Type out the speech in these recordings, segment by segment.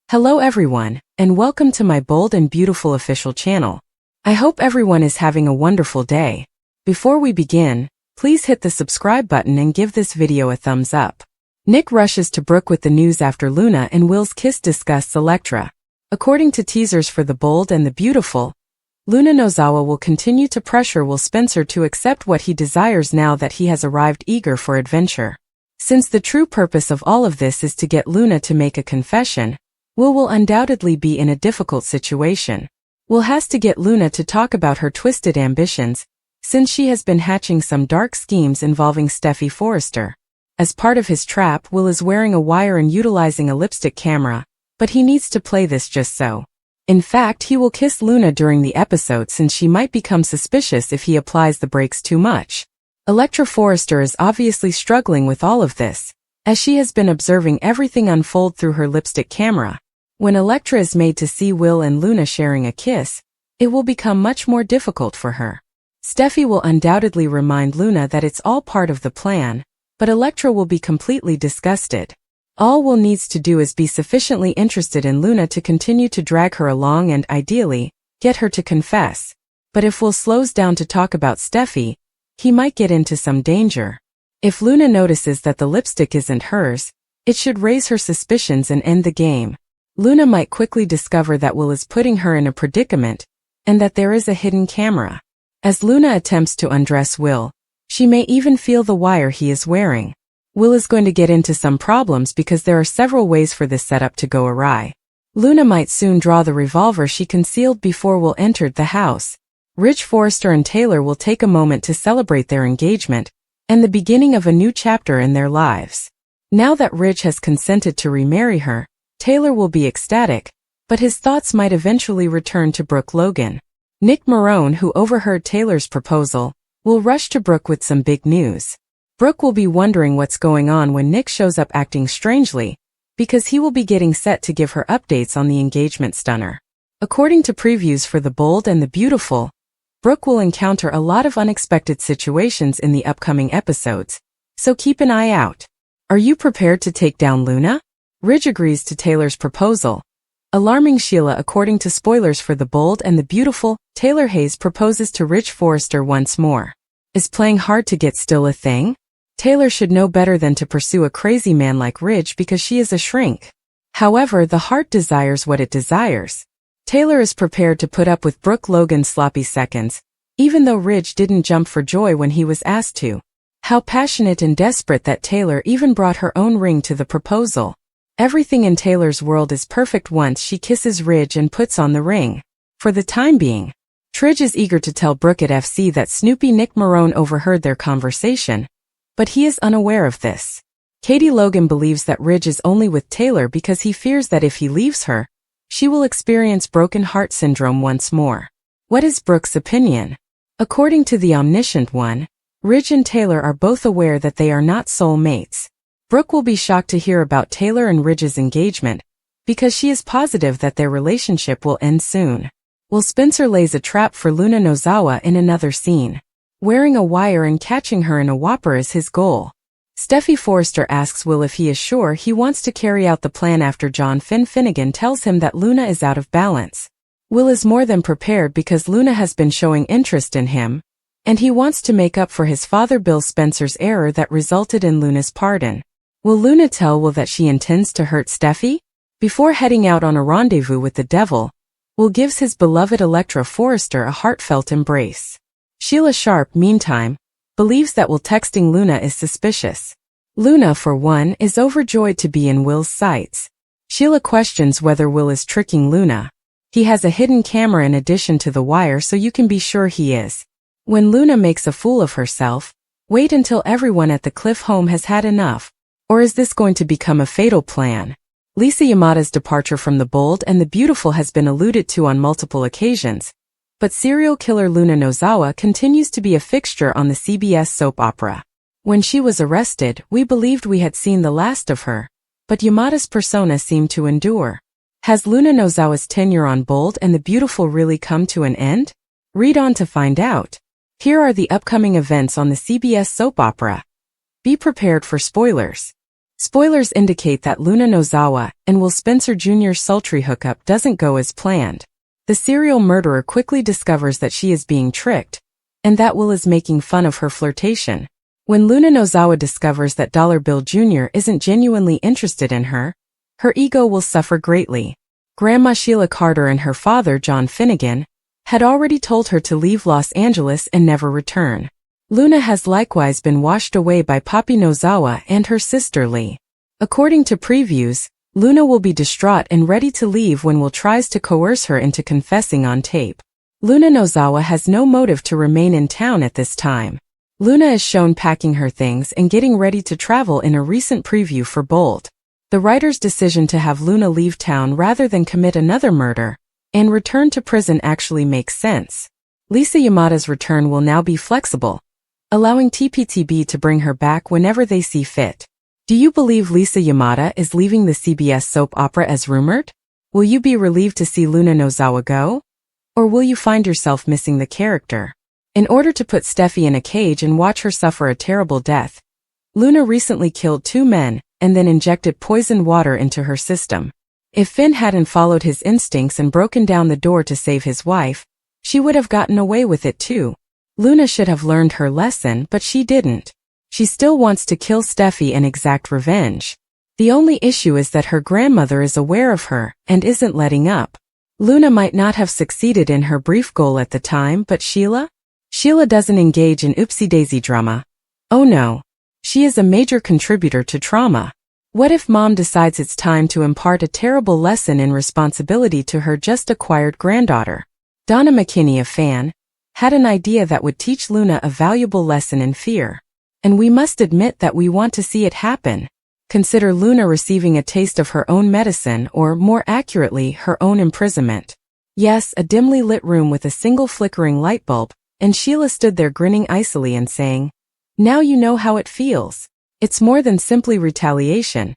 Hello everyone, and welcome to my bold and beautiful official channel. I hope everyone is having a wonderful day. Before we begin, please hit the subscribe button and give this video a thumbs up. Nick rushes to Brooke with the news after Luna and Will's kiss disgusts Electra. According to teasers for The Bold and the Beautiful, Luna Nozawa will continue to pressure Will Spencer to accept what he desires now that he has arrived eager for adventure. Since the true purpose of all of this is to get Luna to make a confession, Will undoubtedly be in a difficult situation. Will has to get Luna to talk about her twisted ambitions, since she has been hatching some dark schemes involving Steffi Forrester. As part of his trap, Will is wearing a wire and utilizing a lipstick camera, but he needs to play this just so. In fact, he will kiss Luna during the episode since she might become suspicious if he applies the brakes too much. Electra Forrester is obviously struggling with all of this, as she has been observing everything unfold through her lipstick camera. When Electra is made to see Will and Luna sharing a kiss, it will become much more difficult for her. Steffi will undoubtedly remind Luna that it's all part of the plan, but Electra will be completely disgusted. All Will needs to do is be sufficiently interested in Luna to continue to drag her along and, ideally, get her to confess. But if Will slows down to talk about Steffi, he might get into some danger. If Luna notices that the lipstick isn't hers, it should raise her suspicions and end the game. Luna might quickly discover that Will is putting her in a predicament, and that there is a hidden camera. As Luna attempts to undress Will, she may even feel the wire he is wearing. Will is going to get into some problems because there are several ways for this setup to go awry. Luna might soon draw the revolver she concealed before Will entered the house. Rich Forrester and Taylor will take a moment to celebrate their engagement, and the beginning of a new chapter in their lives. Now that Rich has consented to remarry her, Taylor will be ecstatic, but his thoughts might eventually return to Brooke Logan. Nick Marone, who overheard Taylor's proposal, will rush to Brooke with some big news. Brooke will be wondering what's going on when Nick shows up acting strangely, because he will be getting set to give her updates on the engagement stunner. According to previews for The Bold and the Beautiful, Brooke will encounter a lot of unexpected situations in the upcoming episodes, so keep an eye out. Are you prepared to take down Luna? Ridge agrees to Taylor's proposal. Alarming Sheila. According to spoilers for The Bold and the Beautiful, Taylor Hayes proposes to Rich Forrester once more. Is playing hard to get still a thing? Taylor should know better than to pursue a crazy man like Ridge because she is a shrink. However, the heart desires what it desires. Taylor is prepared to put up with Brooke Logan's sloppy seconds, even though Ridge didn't jump for joy when he was asked to. How passionate and desperate that Taylor even brought her own ring to the proposal. Everything in Taylor's world is perfect once she kisses Ridge and puts on the ring. For the time being, Tridge is eager to tell Brooke at FC that Snoopy Nick Marone overheard their conversation, but he is unaware of this. Katie Logan believes that Ridge is only with Taylor because he fears that if he leaves her, she will experience broken heart syndrome once more. What is Brooke's opinion? According to the Omniscient One, Ridge and Taylor are both aware that they are not soul mates. Brooke will be shocked to hear about Taylor and Ridge's engagement, because she is positive that their relationship will end soon. Will Spencer lays a trap for Luna Nozawa in another scene. Wearing a wire and catching her in a whopper is his goal. Steffi Forrester asks Will if he is sure he wants to carry out the plan after John Finnegan tells him that Luna is out of balance. Will is more than prepared because Luna has been showing interest in him, and he wants to make up for his father Bill Spencer's error that resulted in Luna's pardon. Will Luna tell Will that she intends to hurt Steffi? Before heading out on a rendezvous with the devil, Will gives his beloved Electra Forrester a heartfelt embrace. Sheila Sharp, meantime, believes that Will texting Luna is suspicious. Luna, for one, is overjoyed to be in Will's sights. Sheila questions whether Will is tricking Luna. He has a hidden camera in addition to the wire, so you can be sure he is. When Luna makes a fool of herself, wait until everyone at the Cliff home has had enough. Or is this going to become a fatal plan? Lisa Yamada's departure from The Bold and the Beautiful has been alluded to on multiple occasions, but serial killer Luna Nozawa continues to be a fixture on the CBS soap opera. When she was arrested, we believed we had seen the last of her, but Yamada's persona seemed to endure. Has Luna Nozawa's tenure on Bold and the Beautiful really come to an end? Read on to find out. Here are the upcoming events on the CBS soap opera. Be prepared for spoilers. Spoilers indicate that Luna Nozawa and Will Spencer Jr.'s sultry hookup doesn't go as planned. The serial murderer quickly discovers that she is being tricked, and that Will is making fun of her flirtation. When Luna Nozawa discovers that Dollar Bill Jr. isn't genuinely interested in her ego will suffer greatly. Grandma Sheila Carter and her father, John Finnegan, had already told her to leave Los Angeles and never return. Luna has likewise been washed away by Papi Nozawa and her sister Lee. According to previews, Luna will be distraught and ready to leave when Will tries to coerce her into confessing on tape. Luna Nozawa has no motive to remain in town at this time. Luna is shown packing her things and getting ready to travel in a recent preview for Bold. The writer's decision to have Luna leave town rather than commit another murder and return to prison actually makes sense. Lisa Yamada's return will now be flexible, allowing TPTB to bring her back whenever they see fit. Do you believe Lisa Yamada is leaving the CBS soap opera as rumored? Will you be relieved to see Luna Nozawa go? Or will you find yourself missing the character? In order to put Steffi in a cage and watch her suffer a terrible death, Luna recently killed 2 men and then injected poisoned water into her system. If Finn hadn't followed his instincts and broken down the door to save his wife, she would have gotten away with it too. Luna should have learned her lesson, but she didn't. She still wants to kill Steffi and exact revenge. The only issue is that her grandmother is aware of her and isn't letting up. Luna might not have succeeded in her brief goal at the time, but Sheila? Sheila doesn't engage in oopsie-daisy drama. Oh no. She is a major contributor to trauma. What if Mom decides it's time to impart a terrible lesson in responsibility to her just-acquired granddaughter? Donna McKinney, a fan, had an idea that would teach Luna a valuable lesson in fear. And we must admit that we want to see it happen. Consider Luna receiving a taste of her own medicine, or more accurately, her own imprisonment. Yes, a dimly lit room with a single flickering light bulb, and Sheila stood there grinning icily and saying, "Now you know how it feels." It's more than simply retaliation.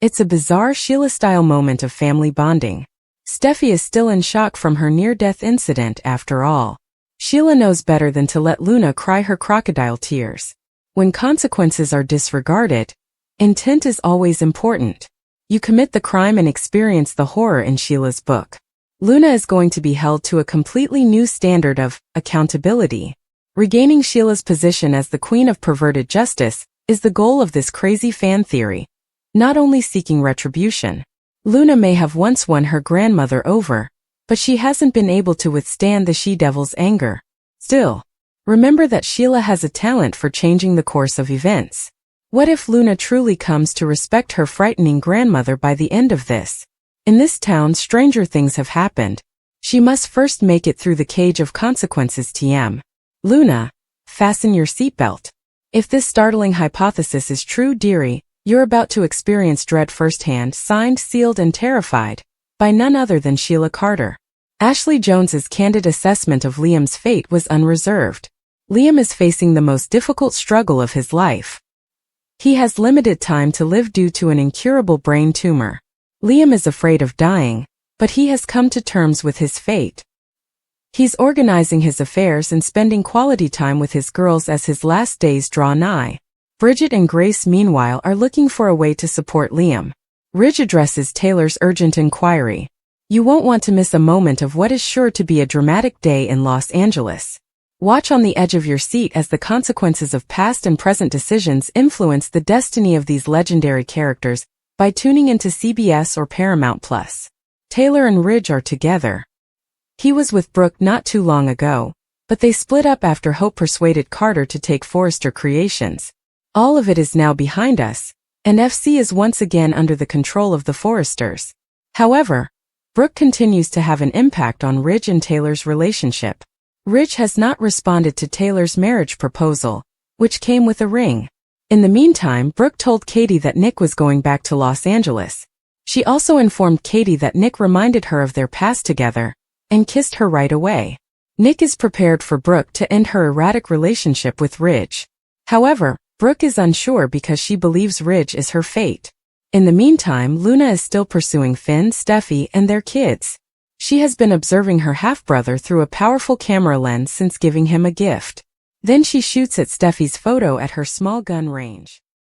It's a bizarre Sheila-style moment of family bonding. Steffi is still in shock from her near-death incident after all. Sheila knows better than to let Luna cry her crocodile tears. When consequences are disregarded, intent is always important. You commit the crime and experience the horror in Sheila's book. Luna is going to be held to a completely new standard of accountability. Regaining Sheila's position as the queen of perverted justice is the goal of this crazy fan theory, not only seeking retribution. Luna may have once won her grandmother over, but she hasn't been able to withstand the she-devil's anger. Still, remember that Sheila has a talent for changing the course of events. What if Luna truly comes to respect her frightening grandmother by the end of this? In this town, stranger things have happened. She must first make it through the cage of consequences. TM. Luna, fasten your seatbelt. If this startling hypothesis is true, dearie, you're about to experience dread firsthand. Signed, sealed, and terrified, by none other than Sheila Carter. Ashley Jones's candid assessment of Liam's fate was unreserved. Liam is facing the most difficult struggle of his life. He has limited time to live due to an incurable brain tumor. Liam is afraid of dying, but he has come to terms with his fate. He's organizing his affairs and spending quality time with his girls as his last days draw nigh. Bridget and Grace, meanwhile, are looking for a way to support Liam. Ridge addresses Taylor's urgent inquiry. You won't want to miss a moment of what is sure to be a dramatic day in Los Angeles. Watch on the edge of your seat as the consequences of past and present decisions influence the destiny of these legendary characters by tuning into CBS or Paramount+. Taylor and Ridge are together. He was with Brooke not too long ago, but they split up after Hope persuaded Carter to take Forrester Creations. All of it is now behind us, and FC is once again under the control of the Forresters. However, Brooke continues to have an impact on Ridge and Taylor's relationship. Ridge has not responded to Taylor's marriage proposal, which came with a ring. In the meantime, Brooke told Katie that Nick was going back to Los Angeles. She also informed Katie that Nick reminded her of their past together, and kissed her right away. Nick is prepared for Brooke to end her erratic relationship with Ridge. However, Brooke is unsure because she believes Ridge is her fate. In the meantime, Luna is still pursuing Finn, Steffi, and their kids. She has been observing her half-brother through a powerful camera lens since giving him a gift. Then she shoots at Steffi's photo at her small gun range.